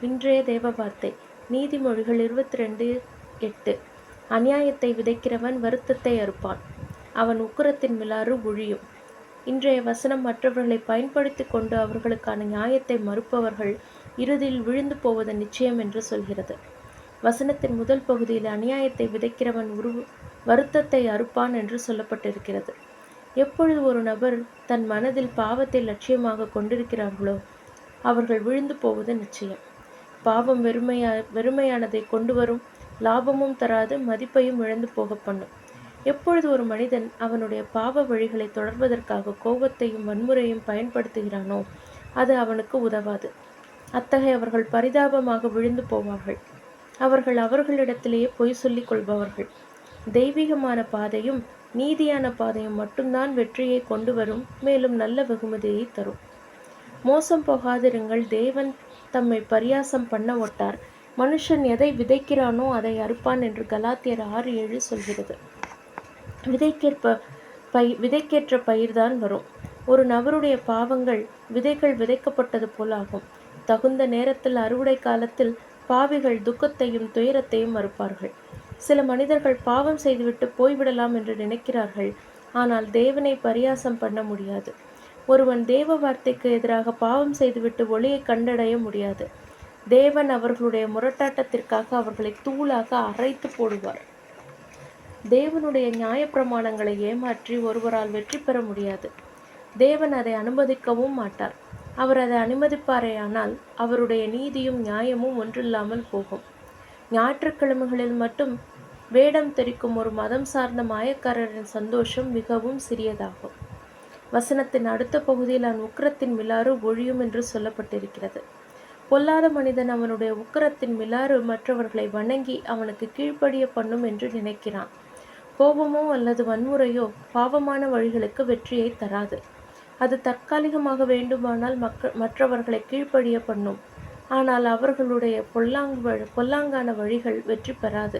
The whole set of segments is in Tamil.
இன்றைய தேவ வார்த்தை நீதிமொழிகள் 22:8. அநியாயத்தை விதைக்கிறவன் வருத்தத்தை அறுப்பான், அவன் உக்கிரத்தின் மிலாறு ஒழியும். இன்றைய வசனம் மற்றவர்களை பயன்படுத்தி கொண்டு அவர்களுக்கான நியாயத்தை மறுப்பவர்கள் இறுதியில் விழுந்து போவது நிச்சயம் என்று சொல்கிறது. வசனத்தின் முதல் பகுதியில் அநியாயத்தை விதைக்கிறவன் வருத்தத்தை அறுப்பான் என்று சொல்லப்பட்டிருக்கிறது. எப்பொழுது ஒரு நபர் தன் மனதில் பாவத்தை லட்சியமாக கொண்டிருக்கிறார்களோ அவர்கள் விழுந்து போவது நிச்சயம். பாவம் வெறுமையானதை கொண்டு வரும், லாபமும் தராது, மதிப்பையும் இழந்து போக பண்ணும். எப்பொழுது ஒரு மனிதன் அவனுடைய பாவ வழிகளை தொடர்வதற்காக கோபத்தையும் வன்முறையும் பயன்படுத்துகிறானோ அது அவனுக்கு உதவாது. அத்தகையவர்கள் பரிதாபமாக விழுந்து போவார்கள். அவர்கள் அவர்களிடத்திலேயே பொய் சொல்லிக் கொள்பவர்கள். தெய்வீகமான பாதையும் நீதியான பாதையும் மட்டும்தான் வெற்றியை கொண்டு வரும், மேலும் நல்ல வெகுமதியை தரும். மோசம் போகாதிருங்கள், தேவன் தம்மை பரியாசம் பண்ண ஒட்டார். மனுஷன் எதை விதைக்கிறானோ அதை அறுப்பான் என்று கலாத்தியர் 6:7 சொல்கிறது. விதைக்கேற்ற பயிர்தான் வரும். ஒரு நபருடைய பாவங்கள் விதைகள் விதைக்கப்பட்டது போலாகும். தகுந்த நேரத்தில், அறுவடை காலத்தில் பாவிகள் துக்கத்தையும் துயரத்தையும் மறுப்பார்கள். சில மனிதர்கள் பாவம் செய்துவிட்டு போய்விடலாம் என்று நினைக்கிறார்கள். ஆனால் தேவனை பரியாசம் பண்ண முடியாது. ஒருவன் தேவ வார்த்தைக்கு எதிராக பாவம் செய்துவிட்டு ஒளியை கண்டடைய முடியாது. தேவன் அவர்களுடைய முரட்டாட்டத்திற்காக அவர்களை தூளாக அரைத்து போடுவார். தேவனுடைய நியாயப்பிரமாணங்களை ஏமாற்றி ஒருவரால் வெற்றி பெற முடியாது. தேவன் அதை அனுமதிக்கவும் மாட்டார். அவர் அதை அனுமதிப்பாரேயானால் அவருடைய நீதியும் நியாயமும் ஒன்றில்லாமல் போகும். ஞாயிற்றுக்கிழமைகளில் மட்டும் வேடம் தெரிக்கும் ஒரு மதம் சார்ந்த மாயக்காரரின் சந்தோஷம் மிகவும் சிறியதாகும். வசனத்தின் அடுத்த பகுதியில் அவன் உக்கிரத்தின் மிலாறு ஒழியும் என்று சொல்லப்பட்டிருக்கிறது. பொல்லாத மனிதன் அவனுடைய உக்கிரத்தின் மிலாறு மற்றவர்களை வணங்கி அவனுக்கு கீழ்ப்படிய பண்ணும் என்று நினைக்கிறான். கோபமோ அல்லது வன்முறையோ பாவமான வழிகளுக்கு வெற்றியை தராது. அது தற்காலிகமாக வேண்டுமானால் மற்றவர்களை கீழ்ப்படிய பண்ணும். ஆனால் அவர்களுடைய பொல்லாங்கான வழிகள் வெற்றி பெறாது.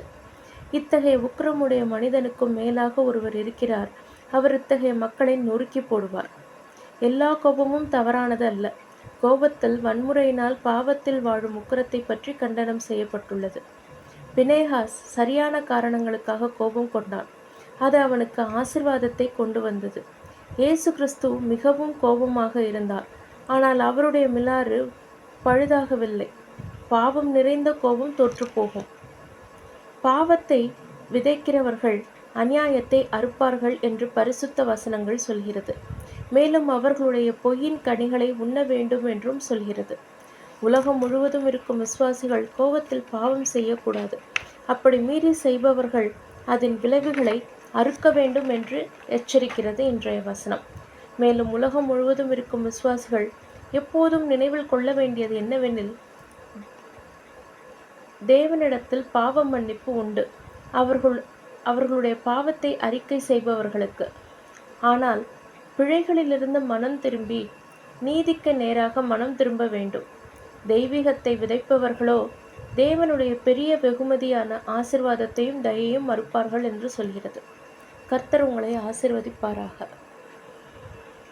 இத்தகைய உக்கிரமுடைய மனிதனுக்கும் மேலாக ஒருவர் இருக்கிறார். அவர் இத்தகைய மக்களை நொறுக்கி போடுவார். எல்லா கோபமும் தவறானது அல்ல. கோபத்தில், வன்முறையினால் பாவத்தில் வாழும் உக்கிரத்தை பற்றி கண்டனம் செய்யப்பட்டுள்ளது. பினேகாஸ் சரியான காரணங்களுக்காக கோபம் கொண்டான். அது அவனுக்கு ஆசீர்வாதத்தை கொண்டு வந்தது. இயேசு கிறிஸ்து மிகவும் கோபமாக இருந்தார். ஆனால் அவருடைய மிலாறு பழுதாகவில்லை. பாவம் நிறைந்த கோபம் தோற்றுப்போகும். பாவத்தை விதைக்கிறவர்கள் அநியாயத்தை அறுப்பார்கள் என்று பரிசுத்த வசனங்கள் சொல்கிறது. மேலும் அவர்களுடைய பொய்யின் கனிகளை உண்ண வேண்டும் என்றும் சொல்கிறது. உலகம் முழுவதும் இருக்கும் விசுவாசிகள் கோபத்தில் பாவம் செய்யக்கூடாது. அப்படி மீறி செய்பவர்கள் அதன் விளைவுகளை அறுக்க வேண்டும் என்று எச்சரிக்கிறது இன்றைய வசனம். மேலும் உலகம் முழுவதும் இருக்கும் விசுவாசிகள் எப்போதும் நினைவில் கொள்ள வேண்டியது என்னவெனில், தேவனிடத்தில் பாவ மன்னிப்பு உண்டு அவர்களுடைய பாவத்தை அறிக்கை செய்பவர்களுக்கு. ஆனால் பிழைகளிலிருந்து மனம் திரும்பி நீதிக்கு நேராக மனம் திரும்ப வேண்டும். தெய்வீகத்தை விதைப்பவர்களோ தேவனுடைய பெரிய வெகுமதியான ஆசீர்வாதத்தையும் தயையும் மறுப்பார்கள் என்று சொல்கிறது. கர்த்தர் உங்களை ஆசீர்வதிப்பாராக.